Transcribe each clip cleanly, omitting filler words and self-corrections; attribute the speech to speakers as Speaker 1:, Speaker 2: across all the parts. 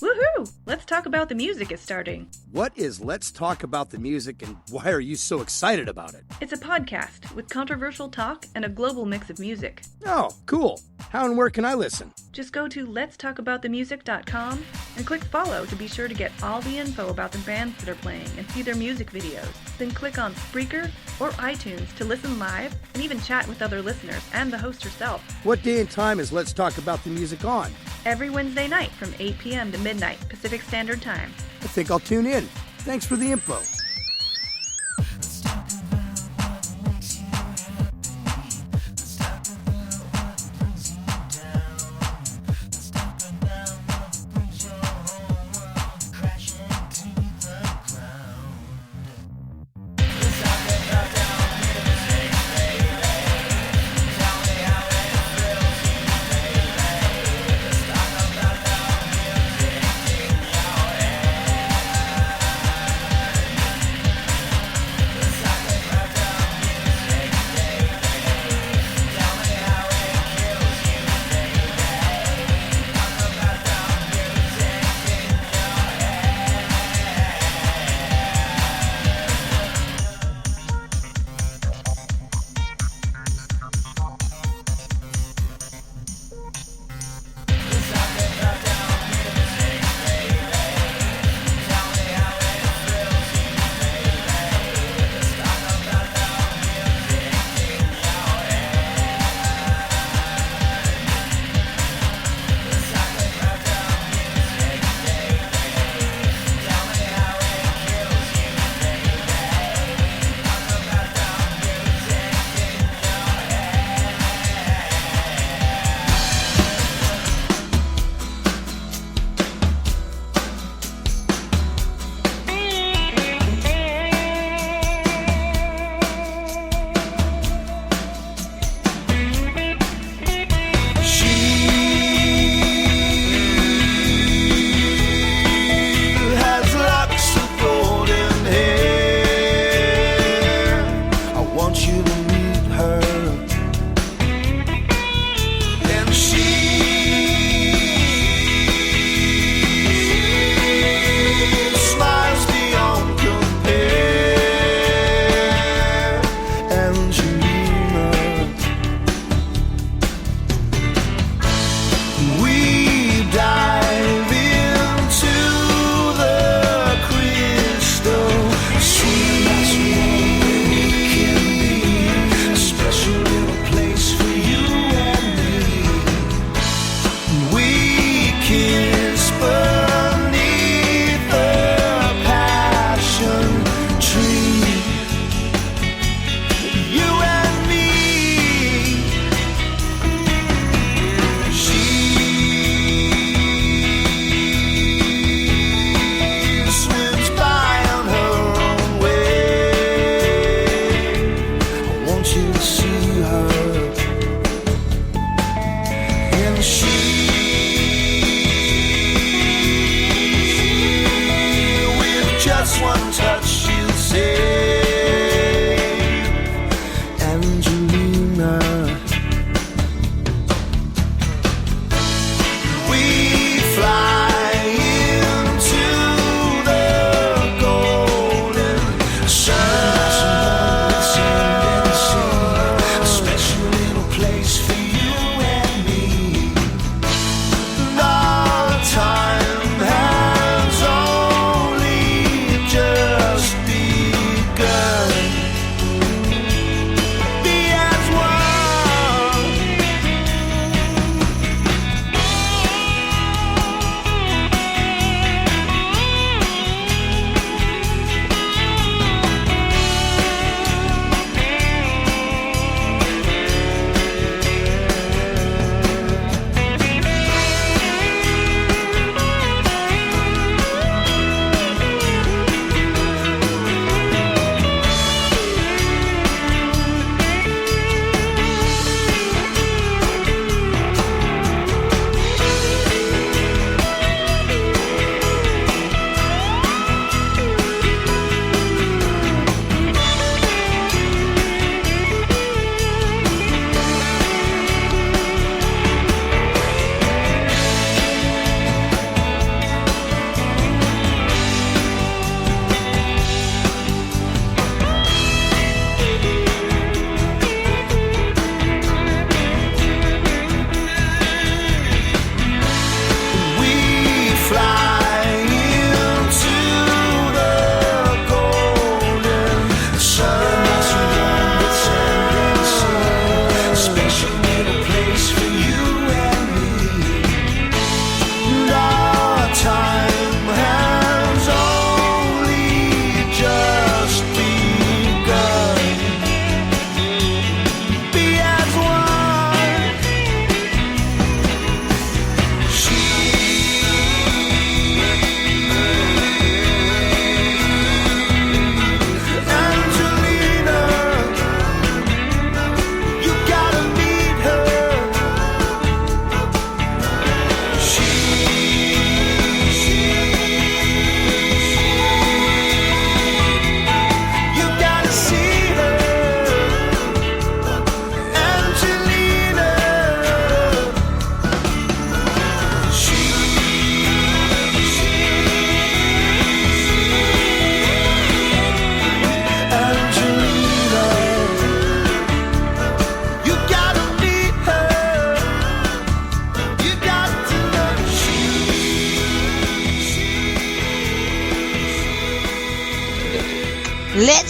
Speaker 1: Woohoo! Let's Talk About the Music is starting.
Speaker 2: What is Let's Talk About the Music, and why are you so excited about it?
Speaker 1: It's a podcast with controversial talk and a global mix of music.
Speaker 2: Oh, cool. How and where can I listen?
Speaker 1: Just go to letstalkaboutthemusic.com and click follow to be sure to get all the info about the bands that are playing and see their music videos. Then click on Spreaker or iTunes to listen live and even chat with other listeners and the host herself.
Speaker 2: What day and time is Let's Talk About the Music on?
Speaker 1: Every Wednesday night from 8 p.m. to midnight Pacific Standard Time.
Speaker 2: I think I'll tune in. Thanks for the info.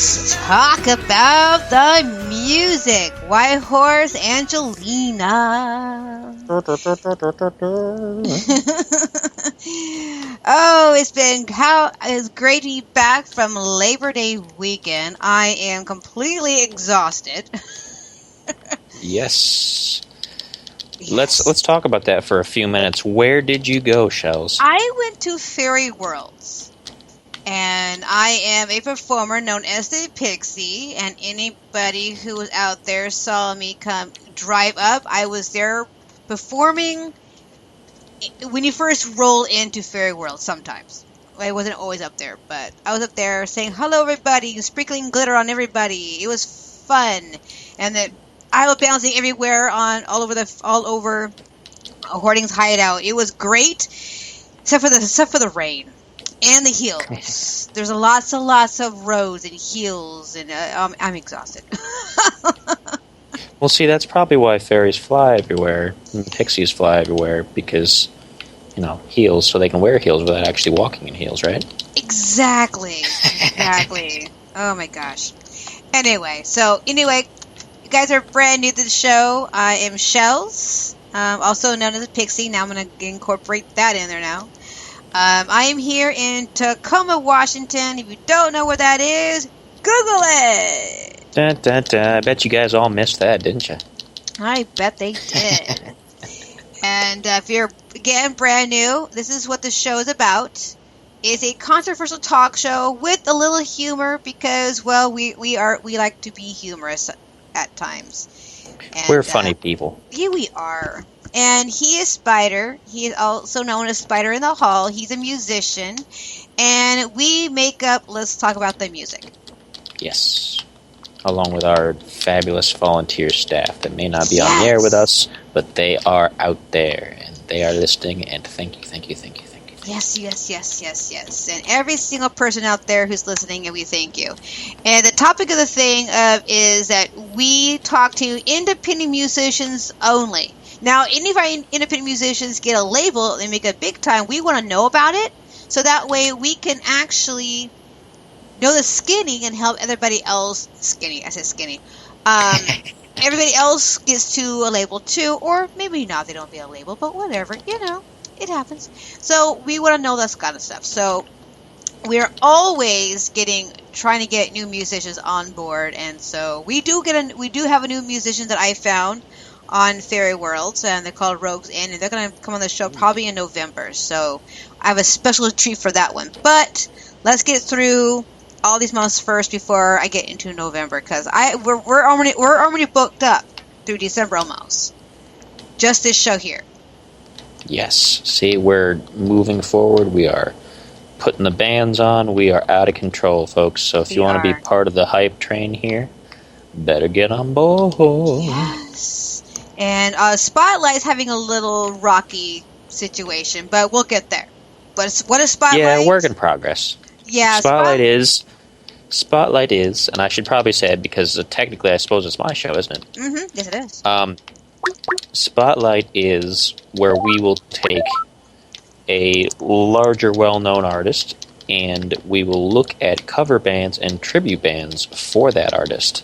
Speaker 3: Let's talk about the music. White Horse Angelina. Oh, it's great to be back from Labor Day weekend. I am completely exhausted.
Speaker 4: Yes. Let's talk about that for a few minutes. Where did you go, Shells?
Speaker 3: I went to Fairy Worlds, and I am a performer known as the Pixie, and anybody who was out there saw me drive up. I was there performing when you first roll into Fairy Worlds sometimes. I wasn't always up there, but I was up there saying, hello everybody, sprinkling glitter on everybody. It was fun. And then I was bouncing everywhere all over Hoarding's hideout. It was great, except for the rain and the heels. There's lots of roads and heels, and I'm exhausted.
Speaker 4: Well, see, that's probably why fairies fly everywhere and pixies fly everywhere, because, heels, so they can wear heels without actually walking in heels, right?
Speaker 3: Exactly. Oh my gosh. Anyway, you guys are brand new to the show. I am Shells, also known as a Pixie. Now I'm going to incorporate that in there now. I am here in Tacoma, Washington. If you don't know where that is, Google it.
Speaker 4: Dun, dun, dun. I bet you guys all missed that, didn't you?
Speaker 3: I bet they did. And if you're, again, brand new, this is what the show is about. It's a controversial talk show with a little humor because, well, we like to be humorous at times. And,
Speaker 4: we're funny people.
Speaker 3: Yeah, we are. And he is Spider. He is also known as Spider in the Hall. He's a musician. And we make up Let's Talk About the Music.
Speaker 4: Yes. Along with our fabulous volunteer staff that may not be on the air with us, but they are out there, and they are listening, and thank you.
Speaker 3: Yes. And every single person out there who's listening, and we thank you. And the topic of the thing is that we talk to independent musicians only. Now, any of our independent musicians get a label, they make it big time, we want to know about it, so that way we can actually know the skinny and help everybody else. Skinny, I said skinny. Everybody else gets to a label too, or maybe not, they don't get a label, but whatever, it happens. So we want to know this kind of stuff. So we're always trying to get new musicians on board, and so we do have a new musician that I found on Fairy Worlds, and they're called Rogues Inn, and they're going to come on the show probably in November. So I have a special treat for that one. But let's get through all these months first before I get into November, because we're already booked up through December almost. Just this show here.
Speaker 4: Yes. See, we're moving forward. We are putting the bands on. We are out of control, folks. So if you want to be part of the hype train here, better get on board.
Speaker 3: Yes. And Spotlight's having a little rocky situation, but we'll get there. But what is Spotlight?
Speaker 4: Yeah, work in progress.
Speaker 3: Yeah,
Speaker 4: Spotlight is, and I should probably say it because technically I suppose it's my show, isn't it?
Speaker 3: Mm-hmm. Yes, it is.
Speaker 4: Spotlight is where we will take a larger, well-known artist, and we will look at cover bands and tribute bands for that artist,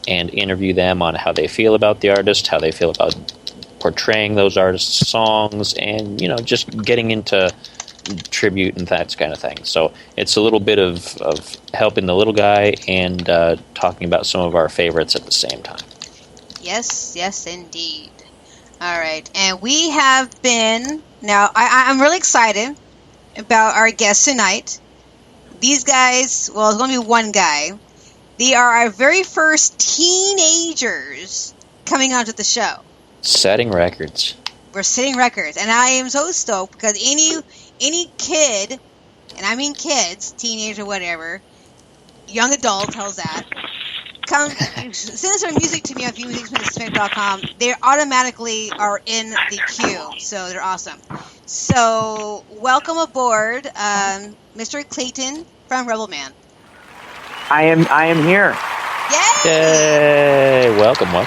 Speaker 4: and interview them on how they feel about the artist, how they feel about portraying those artists' songs, and, just getting into tribute and that kind of thing. So it's a little bit of helping the little guy and talking about some of our favorites at the same time.
Speaker 3: Yes, indeed. All right, and we have been... Now, I'm really excited about our guests tonight. These guys, well, it's going to be one guy. They are our very first teenagers coming onto the show.
Speaker 4: Setting records.
Speaker 3: We're setting records, and I am so stoked because any kid, and I mean kids, teenage or whatever, young adult, how's that? Send us their music to me on viewmusicsmithsmith.com. They automatically are in the queue, so they're awesome. So, welcome aboard, Mr. Clayton from Rebelmann.
Speaker 5: I am here.
Speaker 4: Yay! Welcome.
Speaker 5: My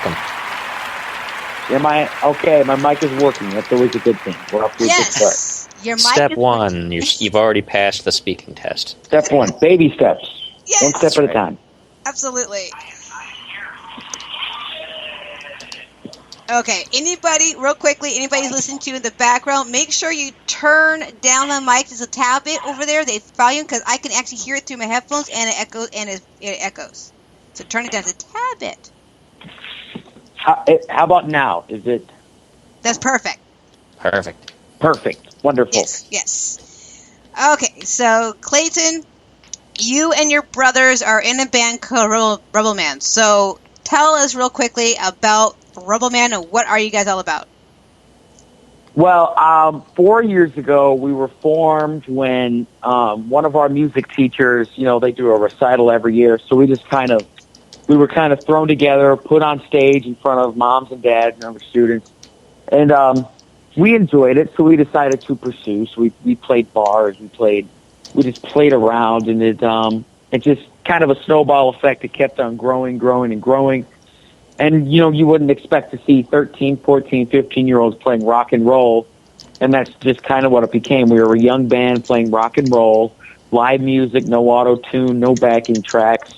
Speaker 5: mic is working. That's always a good thing. We're off to a good start.
Speaker 3: Your mic
Speaker 4: Step
Speaker 3: is
Speaker 4: one, you've already passed the speaking test.
Speaker 5: Step one, baby steps.
Speaker 3: Yes.
Speaker 5: One step at a time.
Speaker 3: Absolutely. Okay, real quickly, anybody who's listening to you in the background, make sure you turn down the mic just a tad bit over there, the volume, because I can actually hear it through my headphones, and it echoes. So turn it down just a tad bit.
Speaker 5: How about now? Is it?
Speaker 3: That's perfect.
Speaker 4: Perfect.
Speaker 5: Perfect. Wonderful.
Speaker 3: Yes. Okay, so Clayton, you and your brothers are in a band called Rebelmann. So tell us real quickly about Rebelmann and what are you guys all about?
Speaker 5: Well, 4 years ago, we were formed when one of our music teachers, they do a recital every year. So we were kind of thrown together, put on stage in front of moms and dads and other students. And we enjoyed it, so we decided to pursue. So we played bars, we just played around, and it just kind of a snowball effect. It kept on growing. And, you wouldn't expect to see 13, 14, 15-year-olds playing rock and roll, and that's just kind of what it became. We were a young band playing rock and roll, live music, no auto-tune, no backing tracks,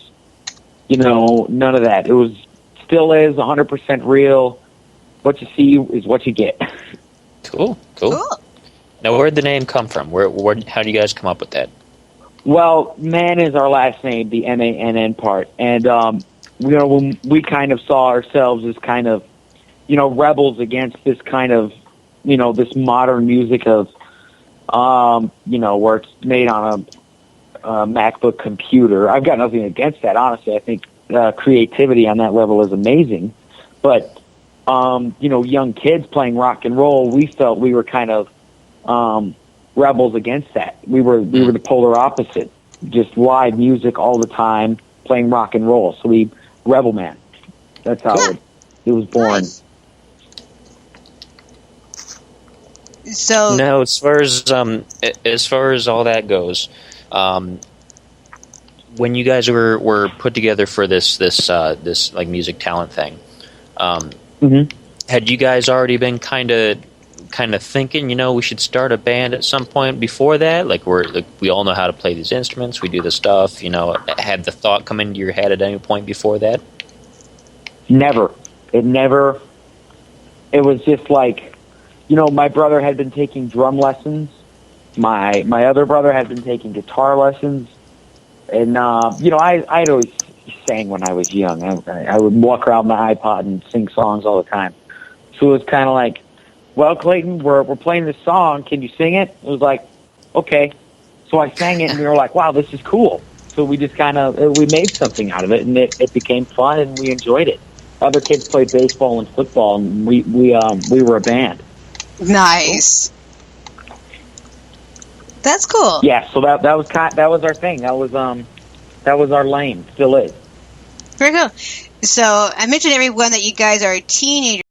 Speaker 5: none of that. It still is 100% real. What you see is what you get.
Speaker 4: Cool. Now, where'd the name come from? How do you guys come up with that?
Speaker 5: Well, Mann is our last name, the M-A-N-N part, and when we kind of saw ourselves as kind of, rebels against this kind of, this modern music of, where it's made on a MacBook computer. I've got nothing against that, honestly. I think creativity on that level is amazing. But, young kids playing rock and roll, we felt we were kind of rebels against that. We were the polar opposite, just live music all the time, playing rock and roll. So Rebelmann. That's how it was born.
Speaker 3: Nice. So
Speaker 4: now, as far as all that goes, when you guys were put together for this like music talent thing, had you guys already been kind of thinking, we should start a band at some point before that? Like we all know how to play these instruments, we do this stuff. Had the thought come into your head at any point before that?
Speaker 5: Never. It was just like, my brother had been taking drum lessons. My other brother had been taking guitar lessons. And, I'd always sang when I was young. I would walk around my iPod and sing songs all the time. So it was kind of like, well, Clayton, we're playing this song. Can you sing it? It was like, okay. So I sang it, and we were like, wow, this is cool. So we just we made something out of it, and it became fun, and we enjoyed it. Other kids played baseball and football, and we were a band.
Speaker 3: Nice. That's cool.
Speaker 5: Yeah, so that was our thing. That was our lane. Still is.
Speaker 3: Very cool. So I mentioned everyone that you guys are teenagers.